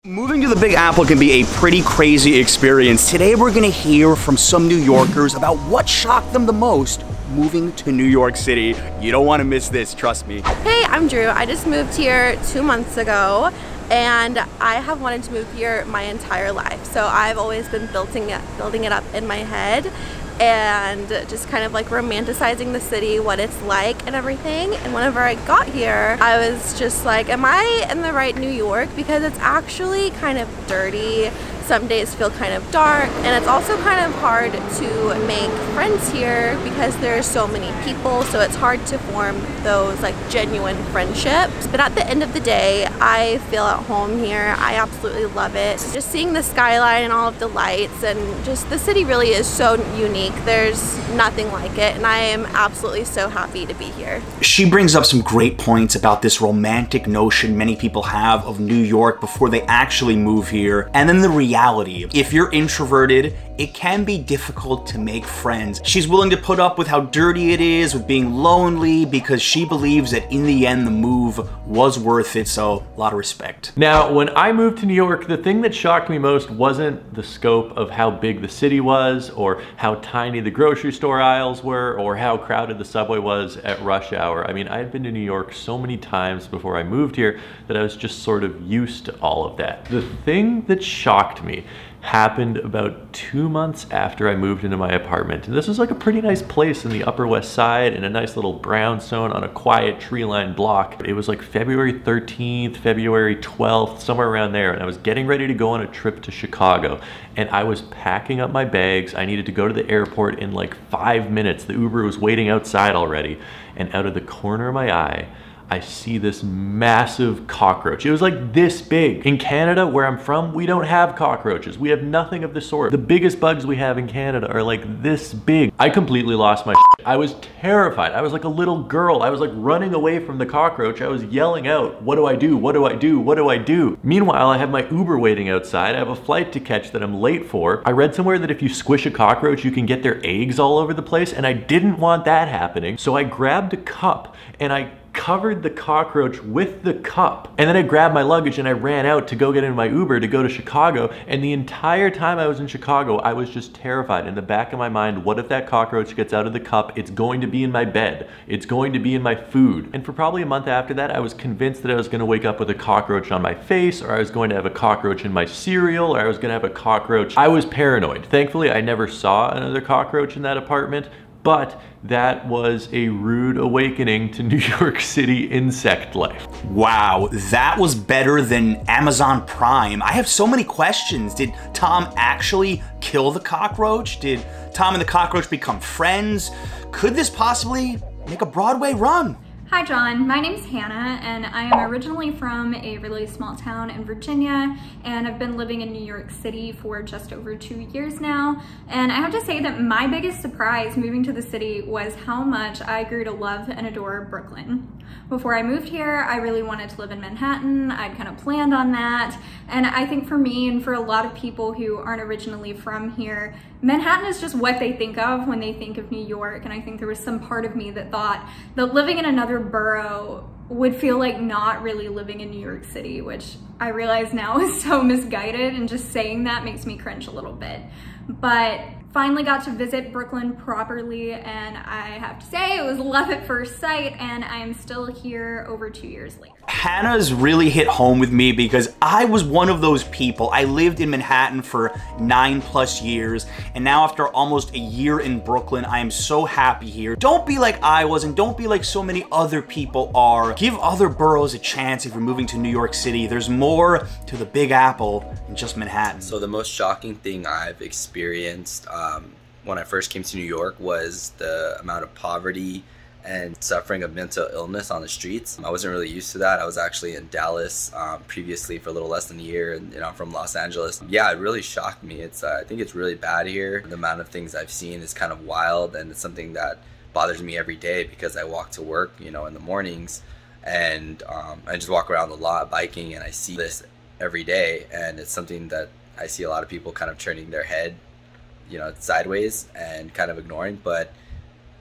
Moving to the Big Apple can be a pretty crazy experience. Today we're gonna hear from some New Yorkers about what shocked them the most moving to New York City. You don't wanna miss this, trust me. Hey, I'm Drew. I just moved here 2 months ago and I have wanted to move here my entire life. So I've always been building it up in my head and just kind of like romanticizing the city, what it's like and everything. And whenever I got here, I was just like, am I in the right New York? Because it's actually kind of dirty. Some days feel kind of dark, and it's also kind of hard to make friends here because there's so many people, so it's hard to form those like genuine friendships. But at the end of the day, I feel at home here. I absolutely love it. Just seeing the skyline and all of the lights, and just the city really is so unique. There's nothing like it, and I am absolutely so happy to be here. She brings up some great points about this romantic notion many people have of New York before they actually move here, and then the reality. If you're introverted, it can be difficult to make friends. She's willing to put up with how dirty it is, with being lonely, because she believes that in the end the move was worth it, so a lot of respect. Now, when I moved to New York, the thing that shocked me most wasn't the scope of how big the city was, or how tiny the grocery store aisles were, or how crowded the subway was at rush hour. I mean, I had been to New York so many times before I moved here that I was just sort of used to all of that. The thing that shocked me happened about 2 months after I moved into my apartment. And this was like a pretty nice place in the Upper West Side in a nice little brownstone on a quiet tree-lined block. It was like February 13th, February 12th, somewhere around there. And I was getting ready to go on a trip to Chicago. And I was packing up my bags. I needed to go to the airport in like 5 minutes. The Uber was waiting outside already. And out of the corner of my eye, I see this massive cockroach. It was like this big. In Canada, where I'm from, we don't have cockroaches. We have nothing of the sort. The biggest bugs we have in Canada are like this big. I completely lost my shit. I was terrified. I was like a little girl. I was like running away from the cockroach. I was yelling out, what do I do? What do I do? What do I do? Meanwhile, I have my Uber waiting outside. I have a flight to catch that I'm late for. I read somewhere that if you squish a cockroach, you can get their eggs all over the place, and I didn't want that happening. So I grabbed a cup and I covered the cockroach with the cup. And then I grabbed my luggage and I ran out to go get in my Uber to go to Chicago. And the entire time I was in Chicago, I was just terrified. In the back of my mind, what if that cockroach gets out of the cup? It's going to be in my bed. It's going to be in my food. And for probably a month after that, I was convinced that I was going to wake up with a cockroach on my face, or I was going to have a cockroach in my cereal, or I was going to have a cockroach. I was paranoid. Thankfully, I never saw another cockroach in that apartment. But that was a rude awakening to New York City insect life. Wow, that was better than Amazon Prime. I have so many questions. Did Tom actually kill the cockroach? Did Tom and the cockroach become friends? Could this possibly make a Broadway run? Hi John, my name's Hannah and I am originally from a really small town in Virginia, and I've been living in New York City for just over 2 years now. And I have to say that my biggest surprise moving to the city was how much I grew to love and adore Brooklyn. Before I moved here, I really wanted to live in Manhattan. I'd kind of planned on that. And I think for me and for a lot of people who aren't originally from here, Manhattan is just what they think of when they think of New York. And I think there was some part of me that thought that living in another borough would feel like not really living in New York City, which I realize now is so misguided, and just saying that makes me cringe a little bit. But finally got to visit Brooklyn properly, and I have to say it was love at first sight, and I am still here over 2 years later. Hannah's really hit home with me because I was one of those people. I lived in Manhattan for 9+ years, and now after almost a year in Brooklyn, I am so happy here. Don't be like I was, and don't be like so many other people are. Give other boroughs a chance if you're moving to New York City. There's more to the Big Apple than just Manhattan. So the most shocking thing I've experienced when I first came to New York was the amount of poverty and suffering of mental illness on the streets. I wasn't really used to that. I was actually in Dallas previously for a little less than a year, and I'm from Los Angeles. Yeah, it really shocked me. I think it's really bad here. The amount of things I've seen is kind of wild, and it's something that bothers me every day because I walk to work, in the mornings, and I just walk around the lot biking, and I see this every day, and it's something that I see a lot of people kind of turning their head, sideways and kind of ignoring, but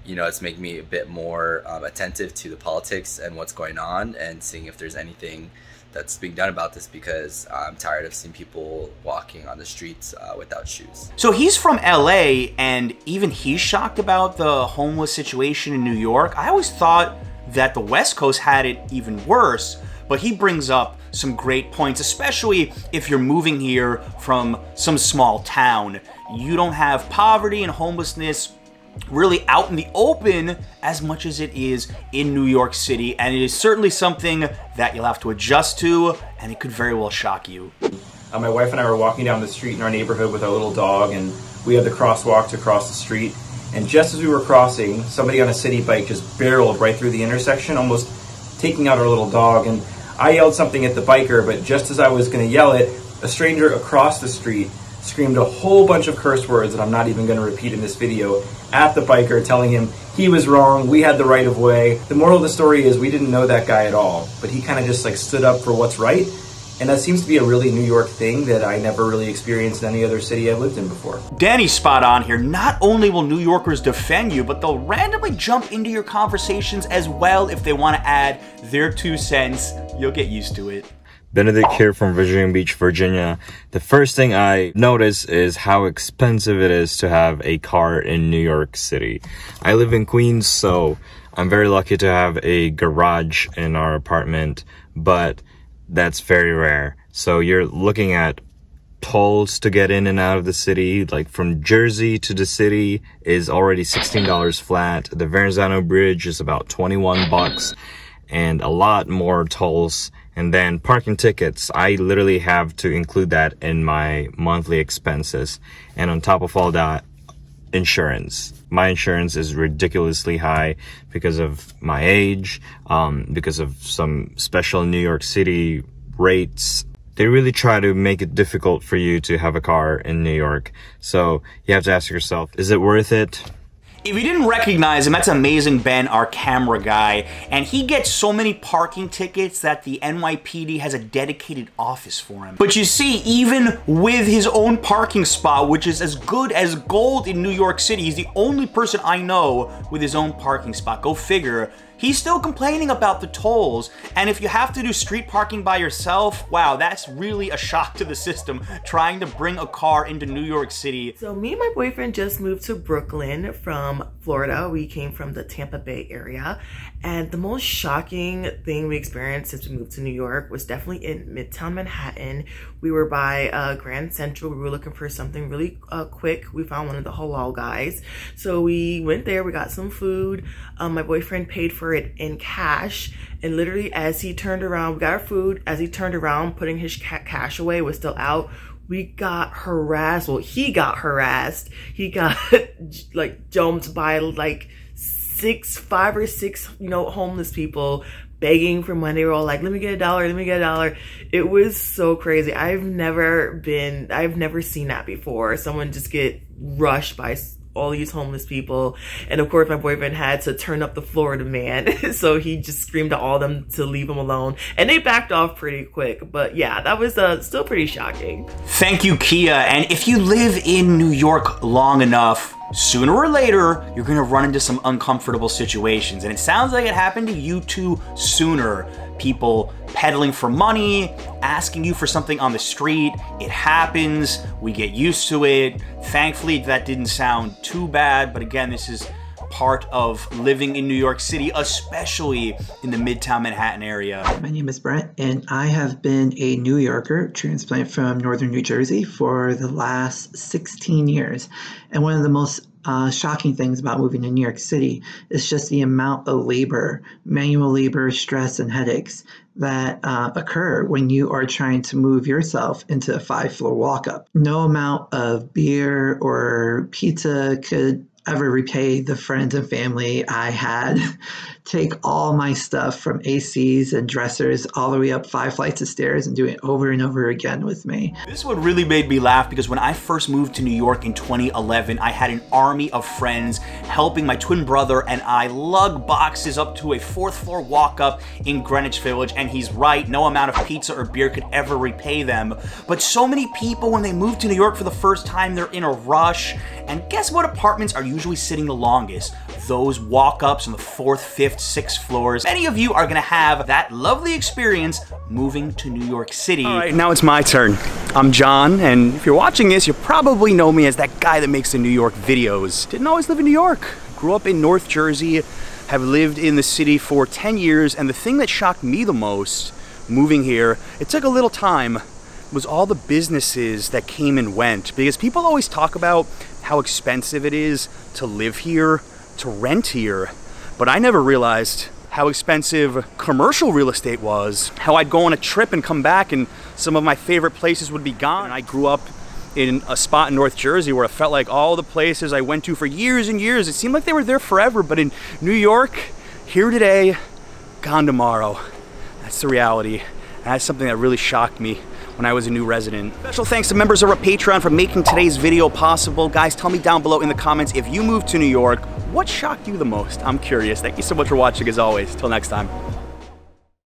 it's making me a bit more attentive to the politics and what's going on, and seeing if there's anything that's being done about this, because I'm tired of seeing people walking on the streets without shoes. So he's from LA, and even he's shocked about the homeless situation in New York. I always thought that the West Coast had it even worse, but he brings up some great points, especially if you're moving here from some small town. You don't have poverty and homelessness really out in the open as much as it is in New York City, and it is certainly something that you'll have to adjust to, and it could very well shock you. My wife and I were walking down the street in our neighborhood with our little dog, and we had the crosswalk to cross the street, and just as we were crossing, somebody on a city bike just barreled right through the intersection, almost taking out our little dog. And I yelled something at the biker, but just as I was going to yell it, a stranger across the street screamed a whole bunch of curse words that I'm not even going to repeat in this video at the biker, telling him he was wrong, we had the right of way. The moral of the story is we didn't know that guy at all, but he kind of just like stood up for what's right. And that seems to be a really New York thing that I never really experienced in any other city I've lived in before. Danny's spot on here. Not only will New Yorkers defend you, but they'll randomly jump into your conversations as well if they want to add their 2 cents. You'll get used to it. Benedict here from Virginia Beach, Virginia. The first thing I notice is how expensive it is to have a car in New York City. I live in Queens, so I'm very lucky to have a garage in our apartment, but that's very rare. So you're looking at tolls to get in and out of the city, like from Jersey to the city is already $16 flat. The Verrazano Bridge is about 21 bucks, and a lot more tolls. And then parking tickets, I literally have to include that in my monthly expenses. And on top of all that, insurance. My insurance is ridiculously high because of my age, because of some special New York City rates. They really try to make it difficult for you to have a car in New York. So you have to ask yourself, is it worth it? If you didn't recognize him, that's Amazing Ben, our camera guy, and he gets so many parking tickets that the NYPD has a dedicated office for him. But you see, even with his own parking spot, which is as good as gold in New York City, he's the only person I know with his own parking spot. Go figure. He's still complaining about the tolls, and if you have to do street parking by yourself, wow, that's really a shock to the system, trying to bring a car into New York City. So me and my boyfriend just moved to Brooklyn from Florida. We came from the Tampa Bay area, and the most shocking thing we experienced since we moved to New York was definitely in Midtown Manhattan. We were by Grand Central. We were looking for something really quick. We found one of the halal guys. So we went there, we got some food. My boyfriend paid for it in cash, and literally as he turned around, we got our food, as he turned around putting his cash away, was still out, we got harassed. Well, he got harassed. He got like jumped by like 5 or 6 homeless people begging for money. They were all like, let me get $1, let me get $1. It was so crazy. I've never seen that before. Someone just get rushed by all these homeless people. And of course my boyfriend had to turn up the Florida man. So he just screamed at all of them to leave him alone, and they backed off pretty quick. But yeah, that was still pretty shocking. Thank you, Kia. And if you live in New York long enough, sooner or later, you're gonna run into some uncomfortable situations. And it sounds like it happened to you too sooner. People peddling for money, asking you for something on the street. It happens, we get used to it. Thankfully, that didn't sound too bad, but again, this is part of living in New York City, especially in the Midtown Manhattan area. My name is Brent, and I have been a New Yorker transplant from northern New Jersey for the last 16 years. And one of the most shocking things about moving to New York City is just the amount of labor, manual labor, stress, and headaches that occur when you are trying to move yourself into a 5-floor walk-up. No amount of beer or pizza could ever repay the friends and family I had take all my stuff from ACs and dressers all the way up 5 flights of stairs and do it over and over again with me. This one really made me laugh because when I first moved to New York in 2011, I had an army of friends helping my twin brother and I lug boxes up to a 4th floor walk up in Greenwich Village, and he's right, no amount of pizza or beer could ever repay them. But so many people, when they move to New York for the first time, they're in a rush, and guess what apartments are usually sitting the longest? Those walk-ups on the 4th, 5th, It's 6 floors. Many of you are gonna have that lovely experience moving to New York City. All right, now it's my turn. I'm John, and if you're watching this, you probably know me as that guy that makes the New York videos. Didn't always live in New York. Grew up in North Jersey, have lived in the city for 10 years, and the thing that shocked me the most moving here, it took a little time, was all the businesses that came and went. Because people always talk about how expensive it is to live here, to rent here, but I never realized how expensive commercial real estate was, how I'd go on a trip and come back and some of my favorite places would be gone. And I grew up in a spot in North Jersey where it felt like all the places I went to for years and years, it seemed like they were there forever, but in New York, here today, gone tomorrow. That's the reality. And that's something that really shocked me when I was a new resident. Special thanks to members of our Patreon for making today's video possible. Guys, tell me down below in the comments, if you moved to New York, what shocked you the most? I'm curious. Thank you so much for watching as always. Till next time.